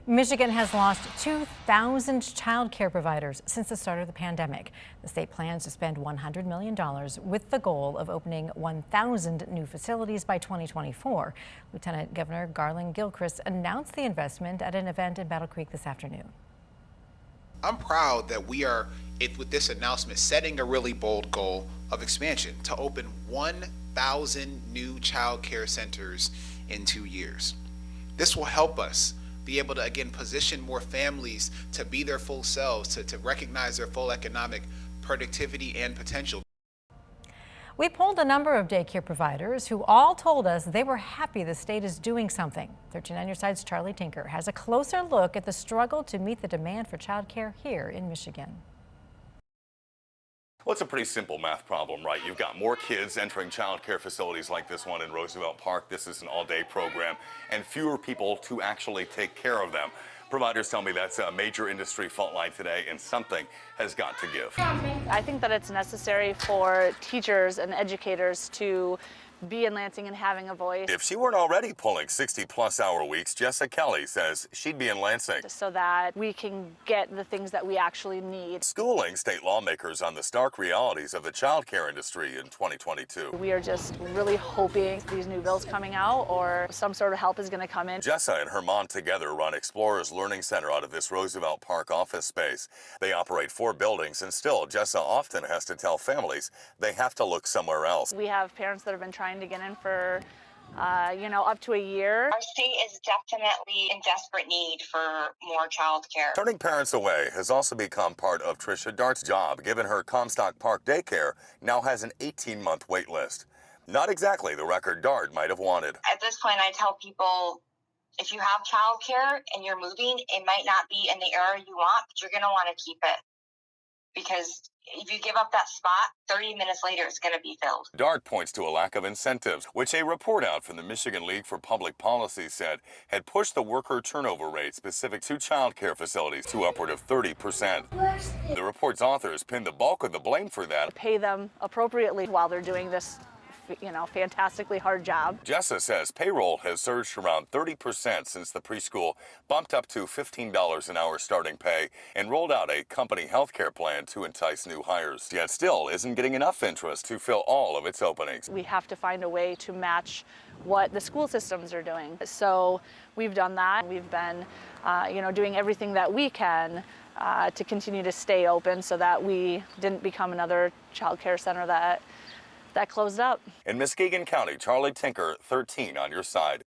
Michigan has lost 2,000 child care providers since the start of the pandemic. The state plans to spend $100 million with the goal of opening 1,000 new facilities by 2024. Lieutenant Governor Garland Gilchrist announced the investment at an event in Battle Creek this afternoon. I'm proud that we are, with this announcement, setting a really bold goal of expansion to open 1,000 new child care centers in 2 years. This will help us be able to, again, position more families to be their full selves, to recognize their full economic productivity and potential. We polled a number of daycare providers who all told us they were happy the state is doing something. 13 on Your Side's Charlie Tinker has a closer look at the struggle to meet the demand for child care here in Michigan. Well, it's a pretty simple math problem, right? You've got more kids entering child care facilities like this one in Roosevelt Park. This is an all-day program, and fewer people to actually take care of them. Providers tell me that's a major industry fault line today, and something has got to give. I think that it's necessary for teachers and educators to be in Lansing and having a voice. If she weren't already pulling 60-plus hour weeks, Jessa Kelly says she'd be in Lansing. So that we can get the things that we actually need. Schooling state lawmakers on the stark realities of the child care industry in 2022. We are just really hoping these new bills coming out or some sort of help is going to come in. Jessa and her mom together run Explorers Learning Center out of this Roosevelt Park office space. They operate 4 buildings, and still, Jessa often has to tell families they have to look somewhere else. We have parents that have been trying to get in for up to a year. Our state is definitely in desperate need for more child care. Turning parents away has also become part of Tricia Dart's job, given her Comstock Park daycare now has an 18-month wait list. Not exactly the record Dart might have wanted. At this point, I tell people, if you have child care and you're moving, it might not be in the area you want, but you're going to want to keep it. Because if you give up that spot, 30 minutes later, it's going to be filled. Dart points to a lack of incentives, which a report out from the Michigan League for Public Policy said had pushed the worker turnover rate specific to child care facilities to upward of 30%. The report's authors pinned the bulk of the blame for that. Pay them appropriately while they're doing this fantastically hard job. Jessa says payroll has surged around 30% since the preschool bumped up to $15 an hour starting pay and rolled out a company health care plan to entice new hires, yet still isn't getting enough interest to fill all of its openings. We have to find a way to match what the school systems are doing. So we've done that. We've been doing everything that we can to continue to stay open so that we didn't become another child care center that closed up. In Muskegon County, Charlie Tinker, 13 on Your Side.